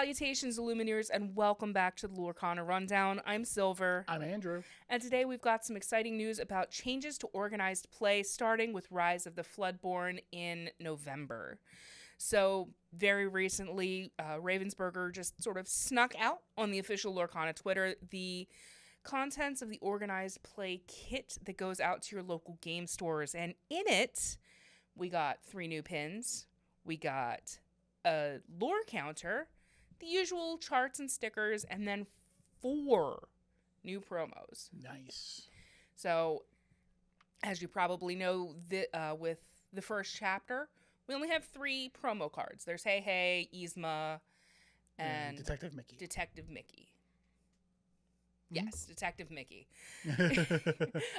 Salutations, Illumineers, and welcome back to the Lorcana Rundown. I'm Silver. I'm Andrew. And today we've got some exciting news about changes to organized play, starting with Rise of the Floodborn in November. So, very recently, Ravensburger just sort of snuck out on the official Lorcana Twitter the contents of the organized play kit that goes out to your local game stores. And in it, we got 3 new pins. We got a lore counter, the usual charts and stickers, and then 4 new promos. Nice. So, as you probably know, with the first chapter, we only have 3 promo cards. There's Hey Hey, Yzma, and Detective Mickey. Detective Mickey. Mm-hmm. Yes, Detective Mickey.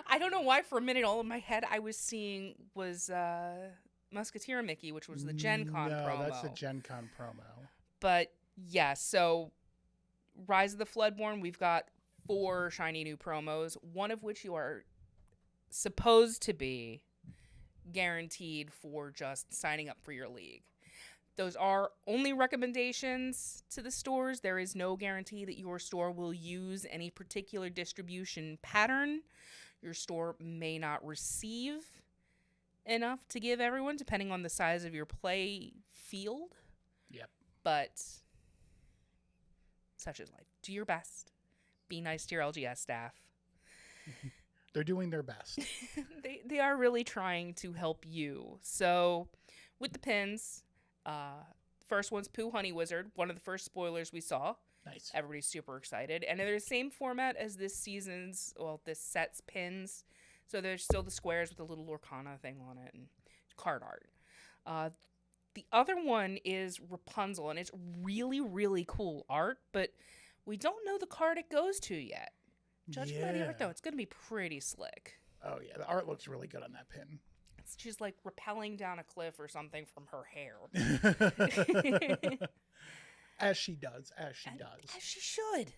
I don't know why for a minute all in my head I was seeing was Musketeer Mickey, which was the Gen Con promo. No, that's the Gen Con promo. But yeah, so Rise of the Floodborn, we've got 4 shiny new promos, one of which you are supposed to be guaranteed for just signing up for your league. Those are only recommendations to the stores. There is no guarantee that your store will use any particular distribution pattern. Your store may not receive enough to give everyone, depending on the size of your play field. Yep. But such is life. Do your best. Be nice to your LGS staff. They're doing their best. They are really trying to help you. So with the pins, first one's Pooh Honey Wizard, one of the first spoilers we saw. Nice. Everybody's super excited. And they're the same format as this set's pins. So there's still the squares with the little Lorcana thing on it and card art. The other one is Rapunzel, and it's really, really cool art, but we don't know the card it goes to yet. Judging by the art, though, it's going to be pretty slick. Oh, yeah. The art looks really good on that pin. She's like rappelling down a cliff or something from her hair. As she does. As she should.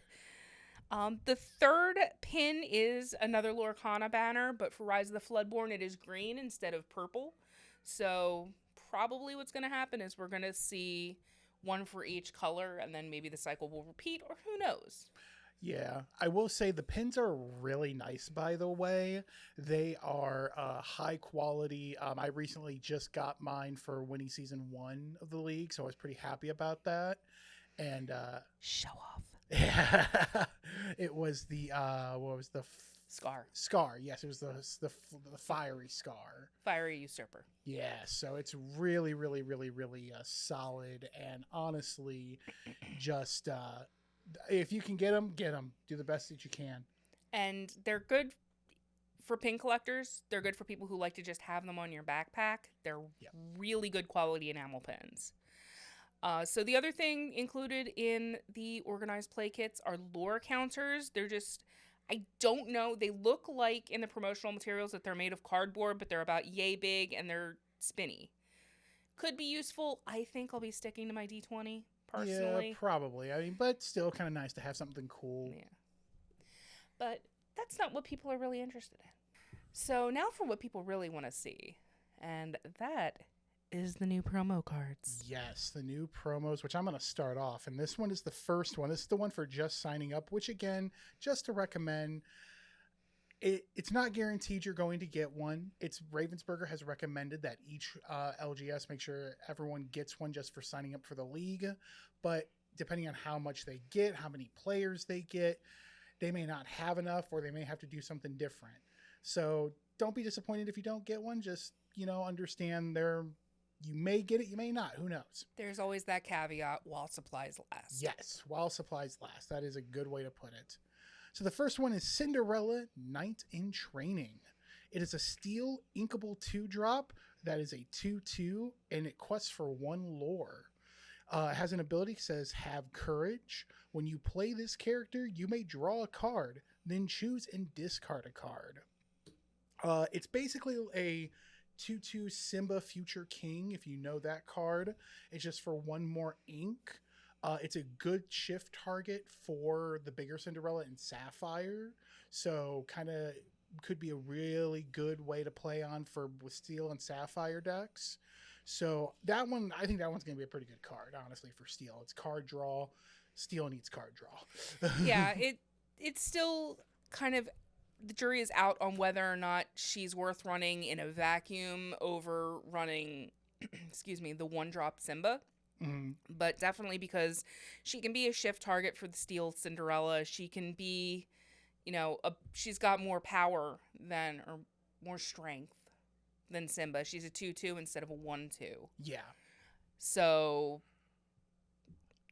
The third pin is another Lorcana banner, but for Rise of the Floodborn, it is green instead of purple. So probably what's going to happen is we're going to see one for each color, and then maybe the cycle will repeat, or who knows? Yeah, I will say the pins are really nice, by the way. They are high quality. I recently just got mine for winning season 1 of the league, so I was pretty happy about that. And show off. It was the what was the Scar? Yes, it was the fiery Scar. Fiery Usurper. Yeah, so it's really, really, really, really solid, and honestly, just. If you can get them, get them. Do the best that you can. And they're good for pin collectors. They're good for people who like to just have them on your backpack. They're really good quality enamel pins. So the other thing included in the organized play kits are lore counters. They're just, I don't know. They look like in the promotional materials that they're made of cardboard, but they're about yay big and they're spinny. Could be useful. I think I'll be sticking to my D20. Personally. Yeah, probably. I mean, but still kind of nice to have something cool. Yeah. But that's not what people are really interested in. So now for what people really want to see. And that is the new promo cards. Yes, the new promos, which I'm going to start off. And this one is the first one. This is the one for just signing up, which again, just to recommend, it's not guaranteed you're going to get one. It's Ravensburger has recommended that each LGS make sure everyone gets one just for signing up for the league. But depending on how much they get, how many players they get, they may not have enough, or they may have to do something different. So don't be disappointed if you don't get one. Just, understand you may get it, you may not. Who knows? There's always that caveat, while supplies last. Yes, while supplies last. That is a good way to put it. So the first one is Cinderella Knight in Training. It is a steel inkable 2-drop that is a 2/2, and it quests for 1 lore. It has an ability that says, have courage. When you play this character, you may draw a card, then choose and discard a card. It's basically a 2/2 Simba Future King, if you know that card. It's just for 1 more ink. It's a good shift target for the bigger Cinderella and Sapphire. So kind of could be a really good way to play on with Steel and Sapphire decks. So that one, I think that one's going to be a pretty good card, honestly, for Steel. It's card draw. Steel needs card draw. Yeah, it's still kind of, the jury is out on whether or not she's worth running in a vacuum over running, excuse me, the one drop Simba. Mhm. But definitely because she can be a shift target for the Steel Cinderella. She can be, she's got more power than, or more strength than Simba. She's a 2/2 instead of a 1/2. Yeah. So,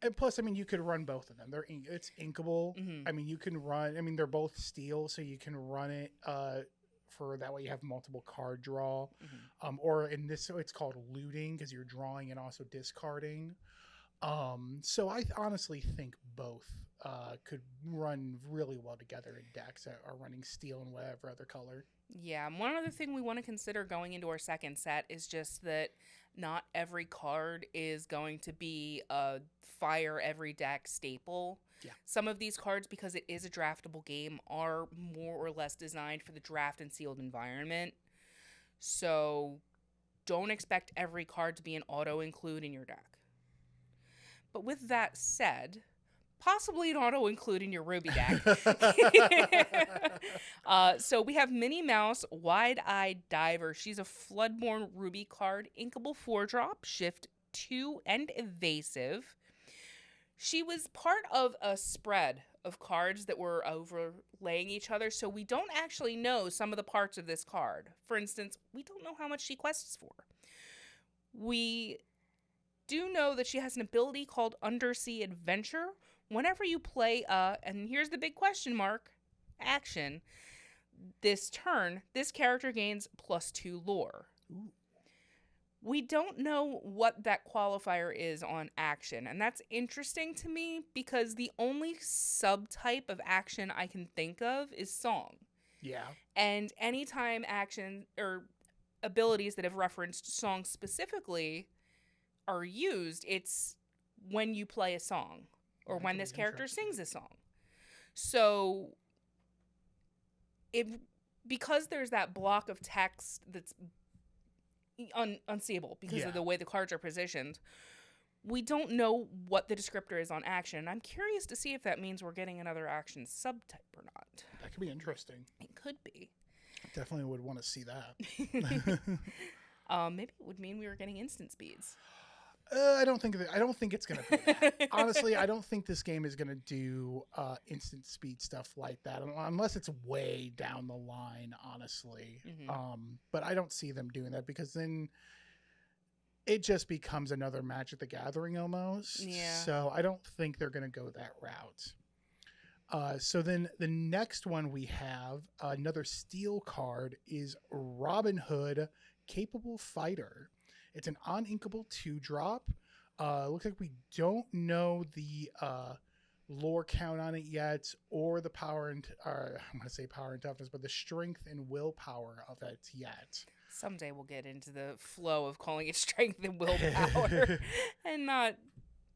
And plus, I mean, you could run both of them. It's inkable. mhm. I mean, you can run. I mean, they're both steel, so you can run it for that way. You have multiple card draw, or in this, so it's called looting because you're drawing and also discarding. So I honestly think both could run really well together in decks that are running steel and whatever other color. Yeah, and one other thing we want to consider going into our second set is just that not every card is going to be a fire every deck staple. Yeah. Some of these cards, because it is a draftable game, are more or less designed for the draft and sealed environment. So don't expect every card to be an auto include in your deck. But with that said, possibly an auto include in your Ruby deck. So we have Minnie Mouse, Wide-Eyed Diver. She's a Floodborn Ruby card, inkable 4-drop, shift 2 and evasive. She was part of a spread of cards that were overlaying each other, so we don't actually know some of the parts of this card. For instance, we don't know how much she quests for. We do know that she has an ability called Undersea Adventure. Whenever you play and here's the big question mark, action, this turn, this character gains +2 lore. Ooh. We don't know what that qualifier is on action, and that's interesting to me because the only subtype of action I can think of is song. Yeah. And anytime action or abilities that have referenced song specifically are used, it's when you play a song or when this character sings a song. So because there's that block of text that's unseeable because of the way the cards are positioned, we don't know what the descriptor is on action. I'm curious to see if that means we're getting another action subtype or not. That could be interesting. It could be. Definitely would want to see that. Maybe it would mean we were getting instant speeds. I don't think it's gonna be that. Honestly, I don't think this game is gonna do instant speed stuff like that unless it's way down the line. Honestly, but I don't see them doing that because then it just becomes another Magic the Gathering almost. Yeah. So I don't think they're gonna go that route. So then the next one we have another steel card is Robin Hood, Capable Fighter. It's an uninkable 2-drop. Looks like we don't know the lore count on it yet, or the power and I'm going to say power and toughness, but the strength and willpower of it yet. Someday we'll get into the flow of calling it strength and willpower and not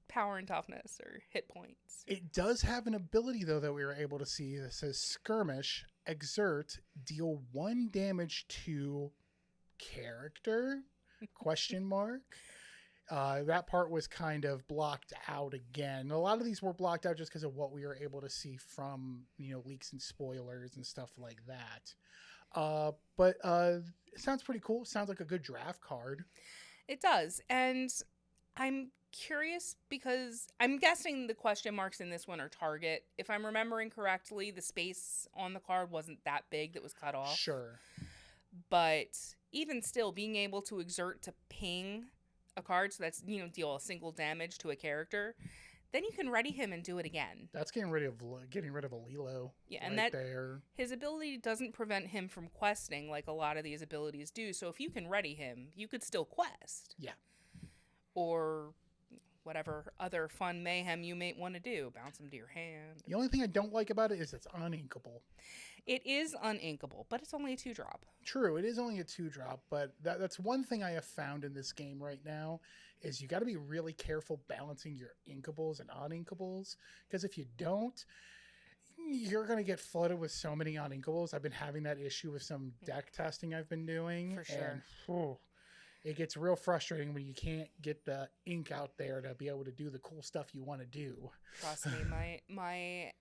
power and toughness or hit points. It does have an ability, though, that we were able to see that says Skirmish, Exert, deal 1 damage to character? Question mark. That part was kind of blocked out again. A lot of these were blocked out just because of what we were able to see from leaks and spoilers and stuff like that. But it sounds pretty cool. Sounds like a good draft card. It does, and I'm curious because I'm guessing the question marks in this one are target. If I'm remembering correctly, the space on the card wasn't that big that was cut off. Sure. But even still, being able to exert to ping a card, so that's, deal a single damage to a character, then you can ready him and do it again. That's getting rid of a Lilo. Yeah, right and that there. His ability doesn't prevent him from questing like a lot of these abilities do. So if you can ready him, you could still quest. Yeah. Or whatever other fun mayhem you may want to do. Bounce him to your hand. The only thing I don't like about it is it's uninkable. It is uninkable, but it's only a 2-drop. True, it is only a 2-drop, but that's one thing I have found in this game right now is you got to be really careful balancing your inkables and uninkables, because if you don't, you're going to get flooded with so many uninkables. I've been having that issue with some deck testing I've been doing. For sure. And, It gets real frustrating when you can't get the ink out there to be able to do the cool stuff you want to do. Trust me, my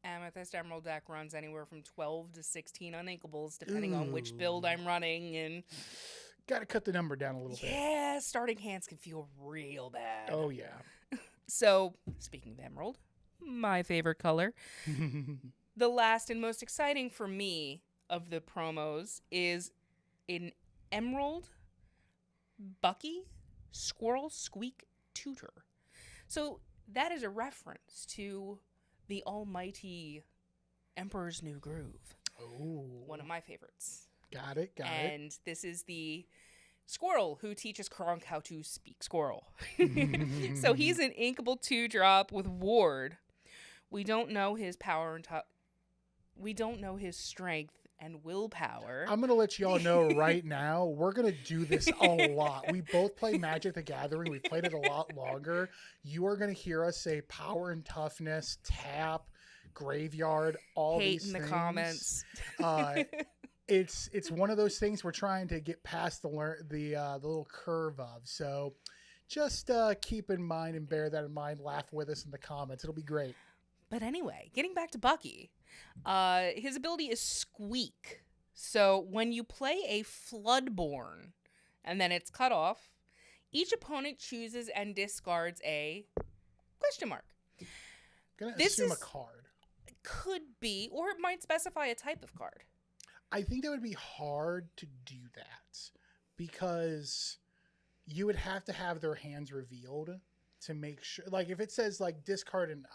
Amethyst Emerald deck runs anywhere from 12 to 16 uninkables, depending on which build I'm running. And got to cut the number down a little bit. yeah, starting hands can feel real bad. Oh, yeah. So, speaking of Emerald, my favorite color, the last and most exciting for me of the promos is an Emerald Bucky Squirrel Squeak Tutor. So that is a reference to the almighty Emperor's New Groove. Oh. One of my favorites. Got it. And this is the squirrel who teaches Kronk how to speak squirrel. So he's an inkable 2-drop with Ward. We don't know his power and we don't know his strength and willpower. I'm going to let y'all know right now, we're going to do this a lot. We both play Magic the Gathering. We've played it a lot longer. You are going to hear us say power and toughness, tap, graveyard, all Hate these in things. the comments. It's one of those things we're trying to get past the little curve of. So just keep in mind and bear that in mind. Laugh with us in the comments. It'll be great. But anyway, getting back to Bucky, his ability is Squeak. So when you play a Floodborn and then it's cut off, each opponent chooses and discards a question mark. Gonna assume a card. Could be, or it might specify a type of card. I think that would be hard to do that because you would have to have their hands revealed to make sure. Like if it says like discard an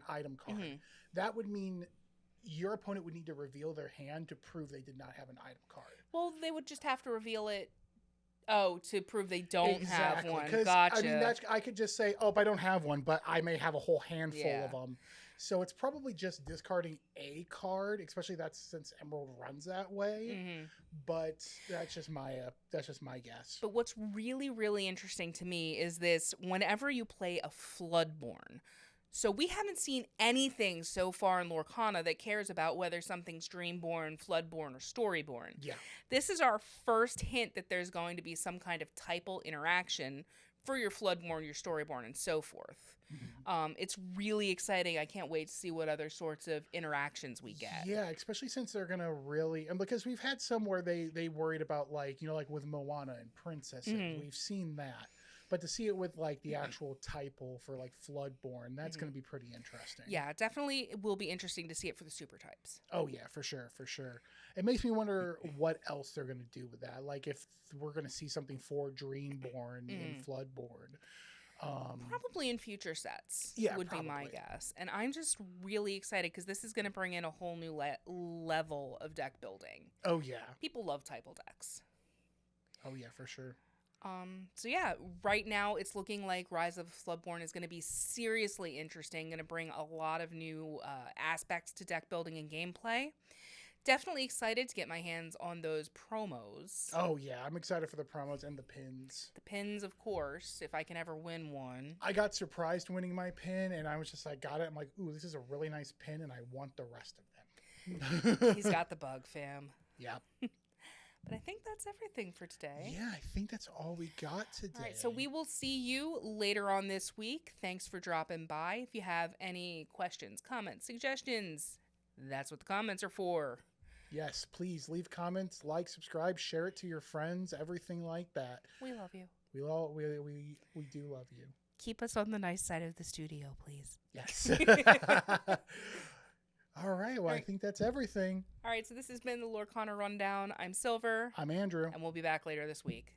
item card, that would mean your opponent would need to reveal their hand to prove they did not have an item card. Well, they would just have to reveal it. Oh, to prove they don't have one. Gotcha. I mean, I could just say, oh, I don't have one, but I may have a whole handful of them. So it's probably just discarding a card, especially since Emerald runs that way. But that's just my guess. But what's really, really interesting to me is this: whenever you play a Floodborn. So we haven't seen anything so far in Lorcana that cares about whether something's Dreamborn, Floodborn, or Storyborn. Yeah. This is our first hint that there's going to be some kind of typal interaction for your Floodborn, your Storyborn, and so forth. It's really exciting. I can't wait to see what other sorts of interactions we get. Yeah, especially since they're going to really... And because we've had some where they worried about, like, like with Moana and Princess, and we've seen that. But to see it with, like, the actual typal for, like, Floodborn, that's going to be pretty interesting. Yeah, definitely it will be interesting to see it for the super types. Oh, yeah, for sure, for sure. It makes me wonder what else they're going to do with that. Like, if we're going to see something for Dreamborn in Floodborn. Probably in future sets would be my guess. And I'm just really excited because this is going to bring in a whole new level of deck building. Oh, yeah. People love typal decks. Oh, yeah, for sure. So yeah, right now it's looking like Rise of Floodborn is going to be seriously interesting, going to bring a lot of new aspects to deck building and gameplay. Definitely excited to get my hands on those promos. Oh yeah, I'm excited for the promos and the pins. The pins, of course, if I can ever win one. I got surprised winning my pin, and I was just like, got it. I'm like, ooh, this is a really nice pin, and I want the rest of them. He's got the bug, fam. Yep. But I think that's everything for today. Yeah, I think that's all we got today. All right, so we will see you later on this week. Thanks for dropping by. If you have any questions, comments, suggestions, that's what the comments are for. Yes, please leave comments, like, subscribe, share it to your friends, everything like that. We love you. We do love you. Keep us on the nice side of the studio, please. Yes. All right. Well, I think that's everything. All right. So this has been the Lorcana Rundown. I'm Silver. I'm Andrew. And we'll be back later this week.